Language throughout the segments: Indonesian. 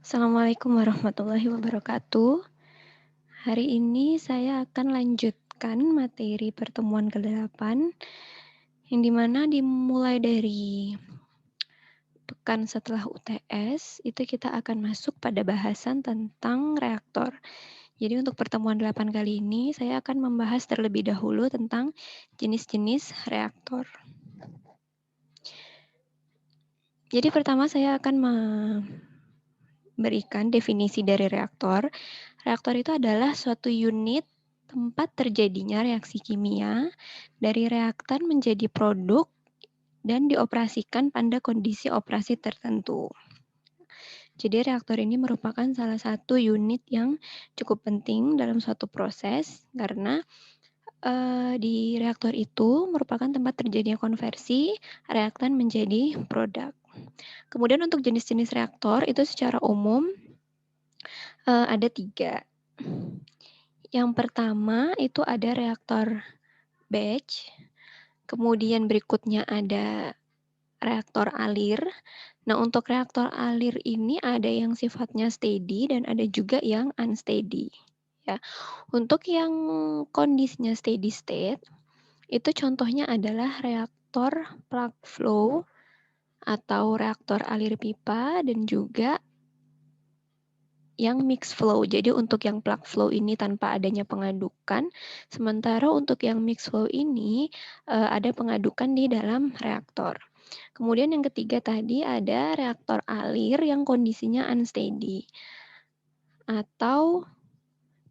Assalamualaikum warahmatullahi wabarakatuh. Hari ini saya akan lanjutkan materi pertemuan ke-8, yang dimana dimulai dari pekan setelah UTS, itu kita akan masuk pada bahasan tentang reaktor. Jadi untuk pertemuan 8 kali ini, saya akan membahas terlebih dahulu tentang jenis-jenis reaktor. Jadi pertama saya akan memberikan definisi dari reaktor. Reaktor itu adalah suatu unit tempat terjadinya reaksi kimia dari reaktan menjadi produk dan dioperasikan pada kondisi operasi tertentu. Jadi reaktor ini merupakan salah satu unit yang cukup penting dalam suatu proses karena di reaktor itu merupakan tempat terjadinya konversi reaktan menjadi produk. Kemudian untuk jenis-jenis reaktor itu secara umum ada 3. Yang pertama itu ada reaktor batch, kemudian berikutnya ada reaktor alir. Nah, untuk reaktor alir ini ada yang sifatnya steady dan ada juga yang unsteady, ya. Untuk yang kondisinya steady state, itu contohnya adalah reaktor plug flow atau reaktor alir pipa dan juga yang mixed flow. Jadi untuk yang plug flow ini tanpa adanya pengadukan, sementara untuk yang mixed flow ini ada pengadukan di dalam reaktor. Kemudian yang ketiga tadi ada reaktor alir yang kondisinya unsteady atau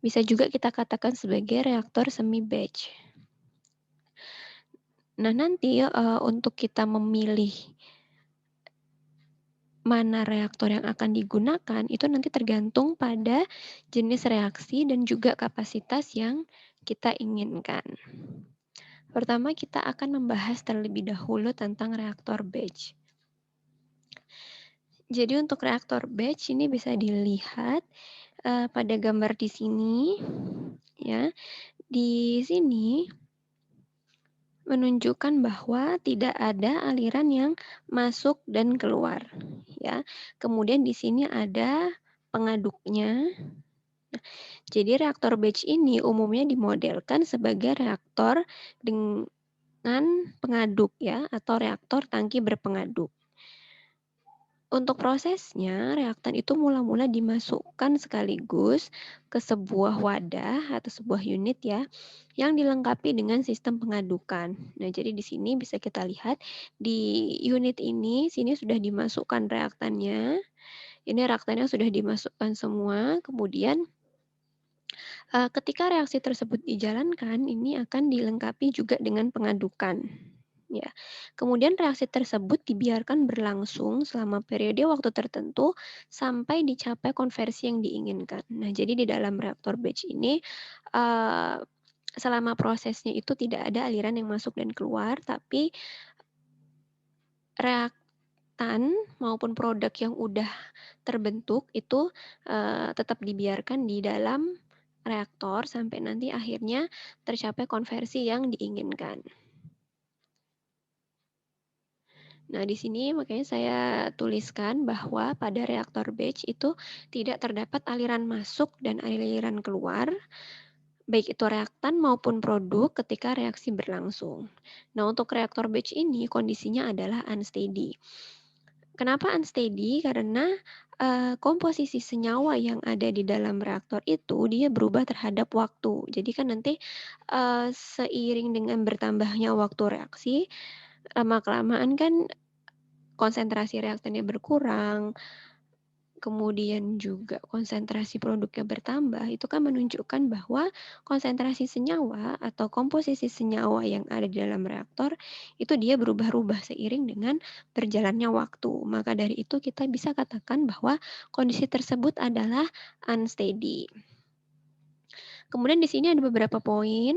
bisa juga kita katakan sebagai reaktor semi batch. Nah, nanti untuk kita memilih mana reaktor yang akan digunakan itu nanti tergantung pada jenis reaksi dan juga kapasitas yang kita inginkan. Pertama, kita akan membahas terlebih dahulu tentang reaktor batch. Jadi untuk reaktor batch ini bisa dilihat pada gambar di sini, ya. Di sini menunjukkan bahwa tidak ada aliran yang masuk dan keluar, ya. Kemudian di sini ada pengaduknya. Nah, jadi reaktor batch ini umumnya dimodelkan sebagai reaktor dengan pengaduk ya, atau reaktor tangki berpengaduk. Untuk prosesnya, reaktan itu mula-mula dimasukkan sekaligus ke sebuah wadah atau sebuah unit ya, yang dilengkapi dengan sistem pengadukan. Nah, jadi di sini bisa kita lihat di unit ini, sini sudah dimasukkan reaktannya. Ini reaktannya sudah dimasukkan semua, kemudian ketika reaksi tersebut dijalankan, ini akan dilengkapi juga dengan pengadukan. Ya. Kemudian reaksi tersebut dibiarkan berlangsung selama periode waktu tertentu sampai dicapai konversi yang diinginkan. Nah, jadi di dalam reaktor batch ini uh, selama prosesnya itu tidak ada aliran yang masuk dan keluar, tapi reaktan maupun produk yang udah terbentuk itu tetap dibiarkan di dalam reaktor sampai nanti akhirnya tercapai konversi yang diinginkan. Nah, di sini makanya saya tuliskan bahwa pada reaktor batch itu tidak terdapat aliran masuk dan aliran keluar, baik itu reaktan maupun produk ketika reaksi berlangsung. Nah, untuk reaktor batch ini kondisinya adalah unsteady. Kenapa unsteady? Karena komposisi senyawa yang ada di dalam reaktor itu dia berubah terhadap waktu. Jadi kan nanti seiring dengan bertambahnya waktu reaksi, lama-kelamaan kan konsentrasi reaktannya berkurang, kemudian juga konsentrasi produknya bertambah, itu kan menunjukkan bahwa konsentrasi senyawa atau komposisi senyawa yang ada di dalam reaktor itu dia berubah-ubah seiring dengan berjalannya waktu. Maka dari itu kita bisa katakan bahwa kondisi tersebut adalah unsteady. Kemudian di sini ada beberapa poin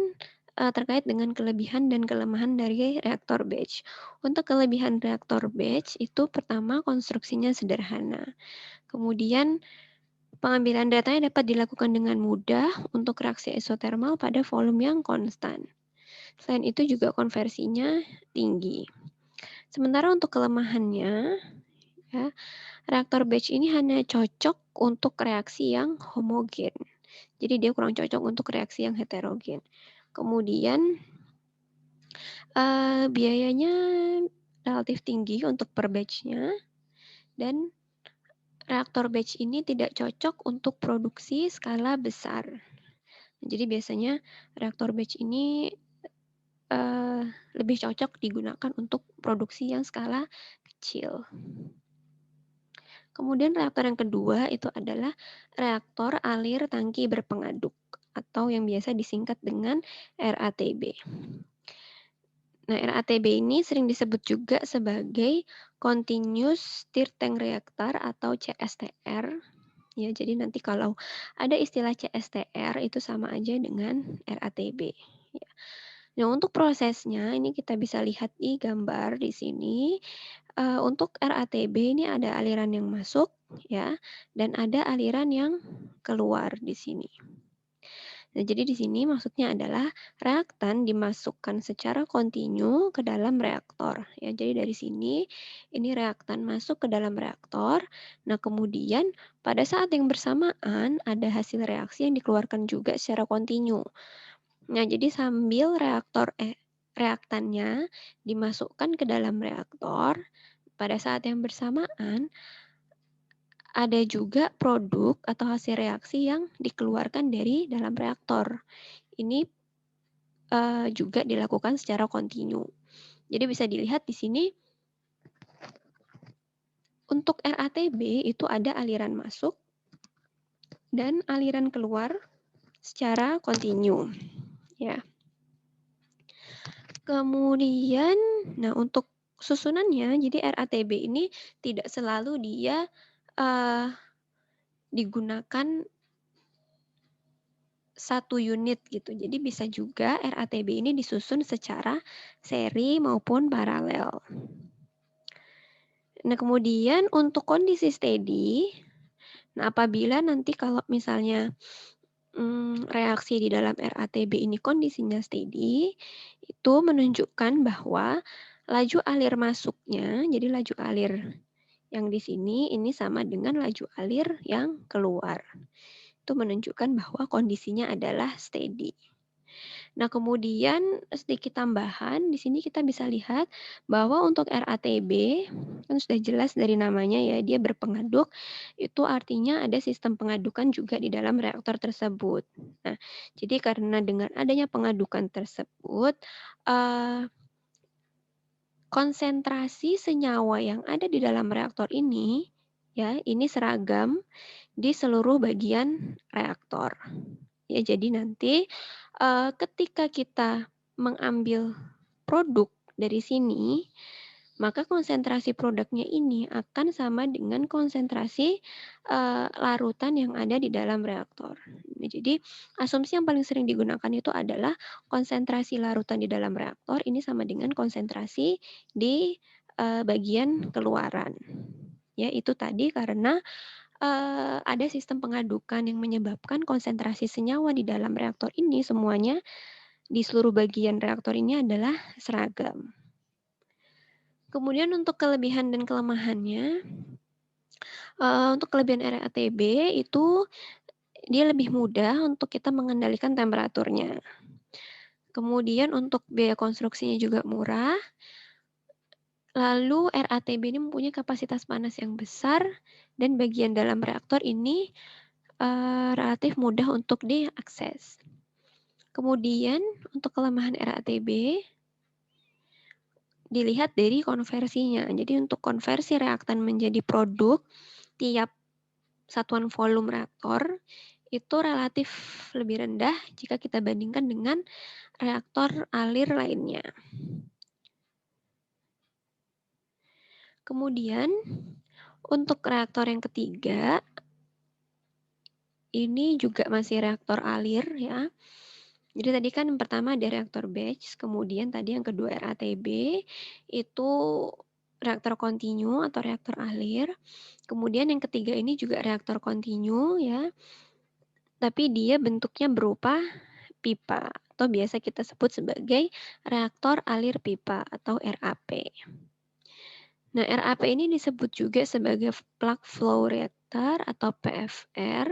terkait dengan kelebihan dan kelemahan dari reaktor batch. Untuk kelebihan reaktor batch itu pertama konstruksinya sederhana. Kemudian pengambilan datanya dapat dilakukan dengan mudah untuk reaksi isotermal pada volume yang konstan. Selain itu juga konversinya tinggi. Sementara untuk kelemahannya, ya. Reaktor batch ini hanya cocok untuk reaksi yang homogen. Jadi dia kurang cocok untuk reaksi yang heterogen. Kemudian biayanya relatif tinggi untuk per batch-nya dan reaktor batch ini tidak cocok untuk produksi skala besar. Jadi biasanya reaktor batch ini lebih cocok digunakan untuk produksi yang skala kecil. Kemudian reaktor yang kedua itu adalah reaktor alir tangki berpengaduk atau yang biasa disingkat dengan RATB. Nah, RATB ini sering disebut juga sebagai Continuous Stirred Tank Reactor atau CSTR. Ya, jadi nanti kalau ada istilah CSTR itu sama aja dengan RATB. Ya. Nah, untuk prosesnya ini kita bisa lihat di gambar di sini. Untuk RATB ini ada aliran yang masuk ya, dan ada aliran yang keluar di sini. Nah, jadi di sini maksudnya adalah reaktan dimasukkan secara kontinu ke dalam reaktor. Ya, jadi dari sini ini reaktan masuk ke dalam reaktor. Nah, kemudian pada saat yang bersamaan ada hasil reaksi yang dikeluarkan juga secara kontinu. Nah, jadi sambil reaktannya dimasukkan ke dalam reaktor, pada saat yang bersamaan ada juga produk atau hasil reaksi yang dikeluarkan dari dalam reaktor. Ini juga dilakukan secara kontinu. Jadi bisa dilihat di sini untuk RATB itu ada aliran masuk dan aliran keluar secara kontinu. Ya. Kemudian, nah untuk susunannya, jadi RATB ini tidak selalu dia digunakan satu unit gitu. Jadi bisa juga RATB ini disusun secara seri maupun paralel. Nah, kemudian untuk kondisi steady, nah apabila nanti kalau misalnya reaksi di dalam RATB ini kondisinya steady, itu menunjukkan bahwa laju alir masuknya, jadi laju alir yang di sini ini sama dengan laju alir yang keluar. Itu menunjukkan bahwa kondisinya adalah steady. Nah, kemudian sedikit tambahan, di sini kita bisa lihat bahwa untuk RATB, kan sudah jelas dari namanya ya, dia berpengaduk, itu artinya ada sistem pengadukan juga di dalam reaktor tersebut. Nah, jadi karena dengan adanya pengadukan tersebut, konsentrasi senyawa yang ada di dalam reaktor ini, ya, ini seragam di seluruh bagian reaktor. Ya, jadi nanti ketika kita mengambil produk dari sini, maka konsentrasi produknya ini akan sama dengan konsentrasi larutan yang ada di dalam reaktor. Nah, jadi asumsi yang paling sering digunakan itu adalah konsentrasi larutan di dalam reaktor ini sama dengan konsentrasi di bagian keluaran. Ya, itu tadi karena ada sistem pengadukan yang menyebabkan konsentrasi senyawa di dalam reaktor ini semuanya di seluruh bagian reaktor ini adalah seragam. Kemudian untuk kelebihan dan kelemahannya, untuk kelebihan RATB itu dia lebih mudah untuk kita mengendalikan temperaturnya. Kemudian untuk biaya konstruksinya juga murah. Lalu RATB ini mempunyai kapasitas panas yang besar dan bagian dalam reaktor ini relatif mudah untuk diakses. Kemudian untuk kelemahan RATB dilihat dari konversinya. Jadi untuk konversi reaktan menjadi produk tiap satuan volume reaktor itu relatif lebih rendah jika kita bandingkan dengan reaktor alir lainnya. Kemudian untuk reaktor yang ketiga ini juga masih reaktor alir ya. Jadi tadi kan yang pertama ada reaktor batch, kemudian tadi yang kedua RATB, itu reaktor kontinu atau reaktor alir. Kemudian yang ketiga ini juga reaktor kontinu ya, tapi dia bentuknya berupa pipa atau biasa kita sebut sebagai reaktor alir pipa atau RAP. Nah, RAP ini disebut juga sebagai plug flow reactor atau PFR.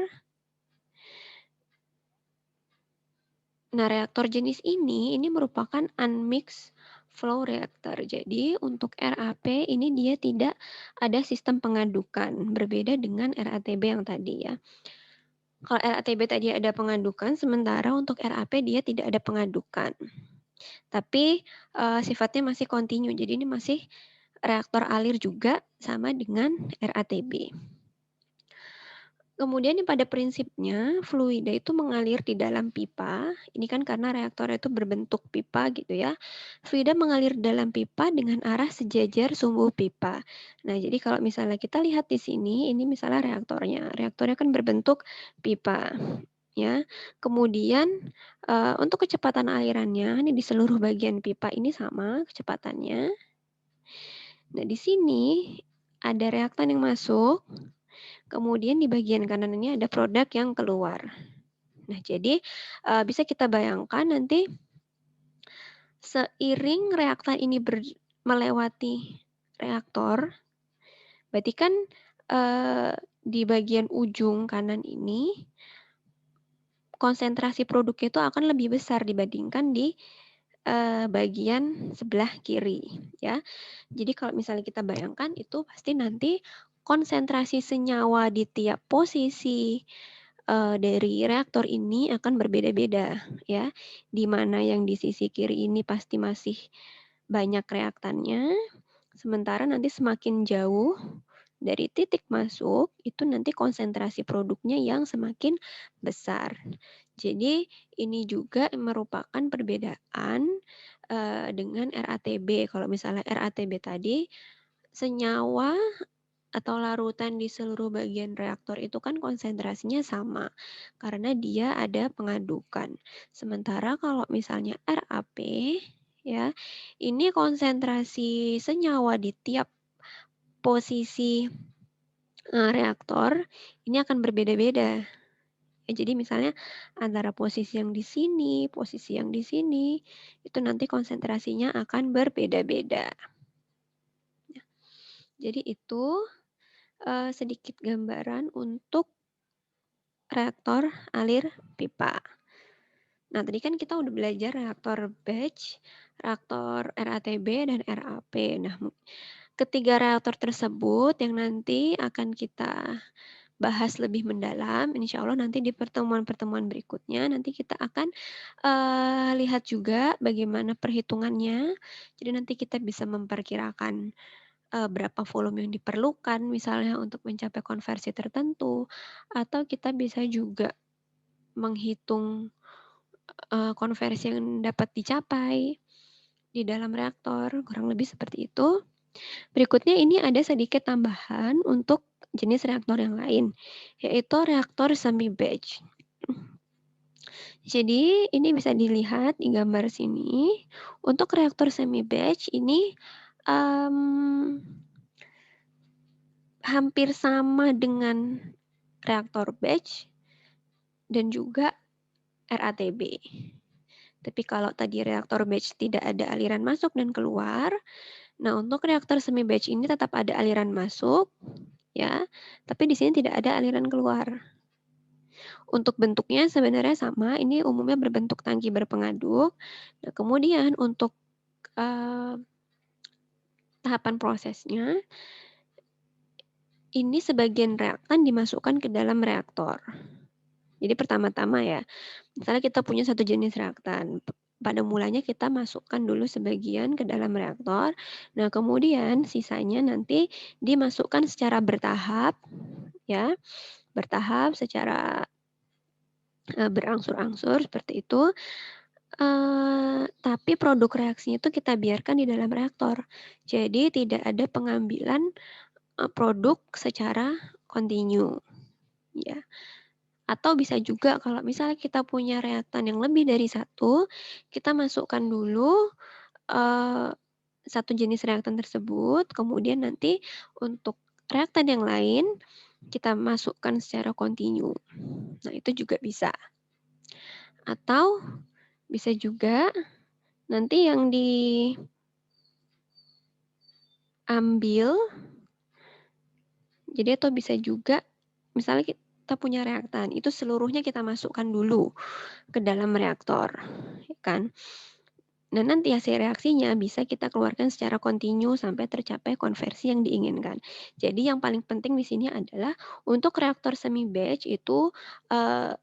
Nah, reaktor jenis ini merupakan unmixed flow reactor. Jadi, untuk RAP ini dia tidak ada sistem pengadukan, berbeda dengan RATB yang tadi ya. Kalau RATB tadi ada pengadukan, sementara untuk RAP dia tidak ada pengadukan. Tapi sifatnya masih kontinu, jadi ini masih reaktor alir juga sama dengan RATB. Kemudian pada prinsipnya fluida itu mengalir di dalam pipa. Ini kan karena reaktornya itu berbentuk pipa gitu ya. Fluida mengalir dalam pipa dengan arah sejajar sumbu pipa. Nah, jadi kalau misalnya kita lihat di sini, ini misalnya reaktornya. Reaktornya kan berbentuk pipa ya. Kemudian untuk kecepatan alirannya ini di seluruh bagian pipa ini sama kecepatannya. Nah, di sini ada reaktan yang masuk. Kemudian di bagian kanan ini ada produk yang keluar. Nah, jadi bisa kita bayangkan nanti seiring reaktan ini melewati reaktor, berarti kan di bagian ujung kanan ini konsentrasi produknya itu akan lebih besar dibandingkan di bagian sebelah kiri ya. Jadi kalau misalnya kita bayangkan itu pasti nanti konsentrasi senyawa di tiap posisi dari reaktor ini akan berbeda-beda ya. Di mana yang di sisi kiri ini pasti masih banyak reaktannya, sementara nanti semakin jauh dari titik masuk itu nanti konsentrasi produknya yang semakin besar. Jadi ini juga merupakan perbedaan dengan RATB. Kalau misalnya RATB tadi senyawa atau larutan di seluruh bagian reaktor itu kan konsentrasinya sama karena dia ada pengadukan. Sementara kalau misalnya RAP ya, ini konsentrasi senyawa di tiap posisi reaktor ini akan berbeda-beda. Ya, jadi misalnya antara posisi yang di sini, posisi yang di sini, itu nanti konsentrasinya akan berbeda-beda. Jadi itu sedikit gambaran untuk reaktor alir pipa. Nah, tadi kan kita udah belajar reaktor batch, reaktor RATB, dan RAP. Nah, ketiga reaktor tersebut yang nanti akan kita bahas lebih mendalam, insya Allah nanti di pertemuan-pertemuan berikutnya, nanti kita akan lihat juga bagaimana perhitungannya. Jadi nanti kita bisa memperkirakan berapa volume yang diperlukan misalnya untuk mencapai konversi tertentu, atau kita bisa juga menghitung konversi yang dapat dicapai di dalam reaktor, kurang lebih seperti itu. Berikutnya ini ada sedikit tambahan untuk jenis reaktor yang lain, yaitu reaktor semi-batch. Jadi ini bisa dilihat di gambar sini, untuk reaktor semi-batch ini hampir sama dengan reaktor batch dan juga RATB. Tapi kalau tadi reaktor batch tidak ada aliran masuk dan keluar, nah untuk reaktor semi batch ini tetap ada aliran masuk, ya, tapi di sini tidak ada aliran keluar. Untuk bentuknya sebenarnya sama, ini umumnya berbentuk tangki berpengaduk. Nah, kemudian untuk tahapan prosesnya, ini sebagian reaktan dimasukkan ke dalam reaktor. Jadi pertama-tama ya, misalnya kita punya satu jenis reaktan. Pada mulanya kita masukkan dulu sebagian ke dalam reaktor. Nah, kemudian sisanya nanti dimasukkan secara bertahap ya. Bertahap secara berangsur-angsur seperti itu. Tapi produk reaksinya itu kita biarkan di dalam reaktor. Jadi tidak ada pengambilan produk secara kontinu ya. Atau bisa juga kalau misalnya kita punya reaktan yang lebih dari satu, kita masukkan dulu satu jenis reaktan tersebut, kemudian nanti untuk reaktan yang lain kita masukkan secara kontinu. Nah, itu juga bisa. Atau bisa juga nanti yang di ambil, jadi atau bisa juga misalnya kita punya reaktan, itu seluruhnya kita masukkan dulu ke dalam reaktor, ya kan. Nah, nanti hasil reaksinya bisa kita keluarkan secara kontinu sampai tercapai konversi yang diinginkan. Jadi yang paling penting di sini adalah untuk reaktor semi batch itu, eee,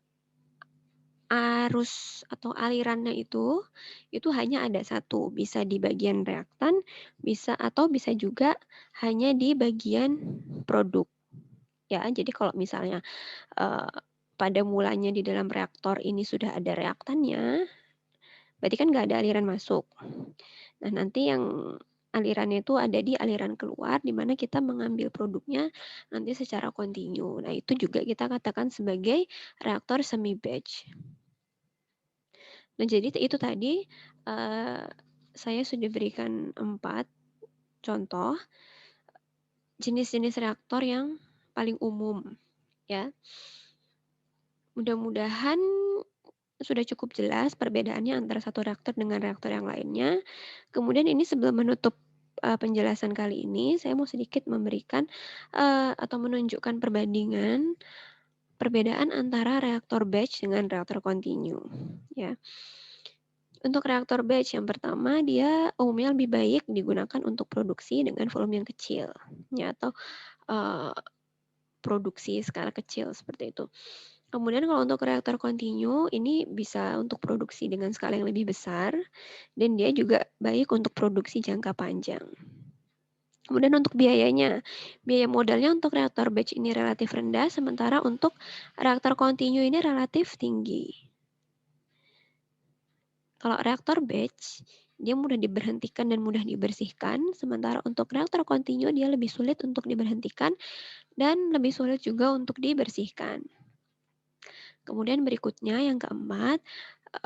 arus atau alirannya itu hanya ada satu, bisa di bagian reaktan, bisa juga hanya di bagian produk, ya. Jadi kalau misalnya, eee, pada mulanya di dalam reaktor ini sudah ada reaktannya, berarti kan nggak ada aliran masuk. Nah, nanti yang alirannya itu ada di aliran keluar, di mana kita mengambil produknya nanti secara kontinu. Nah, itu juga kita katakan sebagai reaktor semi batch. Nah, jadi itu tadi, eee, saya sudah berikan 4 contoh jenis-jenis reaktor yang paling umum, ya. Mudah-mudahan sudah cukup jelas perbedaannya antara satu reaktor dengan reaktor yang lainnya. Kemudian ini sebelum menutup, penjelasan kali ini, saya mau sedikit memberikan, atau menunjukkan perbedaan antara reaktor batch dengan reaktor kontinu, ya. Untuk reaktor batch yang pertama, dia umumnya lebih baik digunakan untuk produksi dengan volume yang kecil, ya, atau, eee, produksi skala kecil, seperti itu. Kemudian kalau untuk reaktor kontinu, ini bisa untuk produksi dengan skala yang lebih besar, dan dia juga baik untuk produksi jangka panjang. Kemudian untuk biayanya, biaya modalnya untuk reaktor batch ini relatif rendah, sementara untuk reaktor kontinu ini relatif tinggi. Kalau reaktor batch, dia mudah diberhentikan dan mudah dibersihkan, sementara untuk reaktor kontinu dia lebih sulit untuk diberhentikan dan lebih sulit juga untuk dibersihkan. Kemudian berikutnya yang keempat,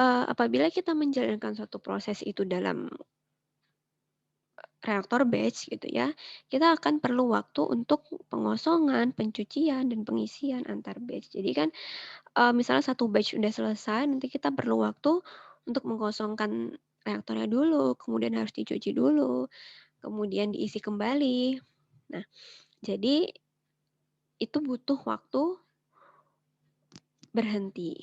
apabila kita menjalankan suatu proses itu dalam reaktor batch gitu ya, kita akan perlu waktu untuk pengosongan, pencucian, dan pengisian antar batch. Jadi kan, misalnya satu batch udah selesai, nanti kita perlu waktu untuk mengosongkan reaktornya dulu, kemudian harus dicuci dulu, kemudian diisi kembali. Nah, jadi itu butuh waktu berhenti,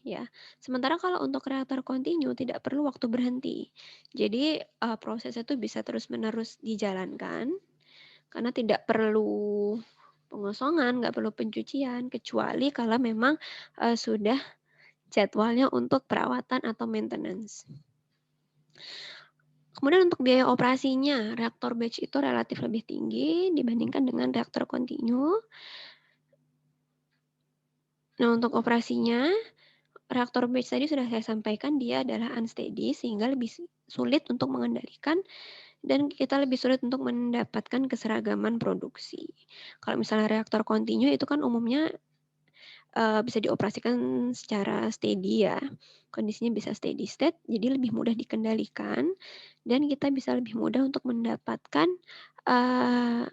ya. Sementara kalau untuk reaktor kontinu tidak perlu waktu berhenti. Jadi, prosesnya itu bisa terus-menerus dijalankan karena tidak perlu pengosongan, nggak perlu pencucian, kecuali kalau memang, sudah jadwalnya untuk perawatan atau maintenance. Kemudian untuk biaya operasinya, reaktor batch itu relatif lebih tinggi dibandingkan dengan reaktor kontinu. Nah, untuk operasinya, reaktor batch tadi sudah saya sampaikan dia adalah unsteady sehingga lebih sulit untuk mengendalikan dan kita lebih sulit untuk mendapatkan keseragaman produksi. Kalau misalnya reaktor kontinu itu kan umumnya, bisa dioperasikan secara steady ya, kondisinya bisa steady state, jadi lebih mudah dikendalikan dan kita bisa lebih mudah untuk mendapatkan, eee,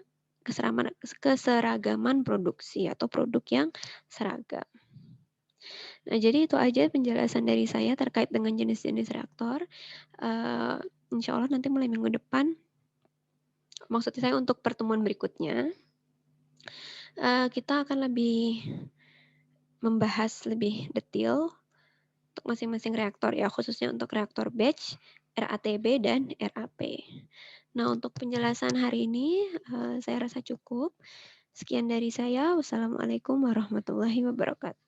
keseragaman produksi atau produk yang seragam. Nah, jadi itu aja penjelasan dari saya terkait dengan jenis-jenis reaktor. Eee, Insyaallah nanti mulai minggu depan, maksud saya untuk pertemuan berikutnya, kita akan lebih membahas lebih detail untuk masing-masing reaktor ya, khususnya untuk reaktor batch, RATB, dan RAP. Nah, untuk penjelasan hari ini, saya rasa cukup. Sekian dari saya. Wassalamualaikum warahmatullahi wabarakatuh.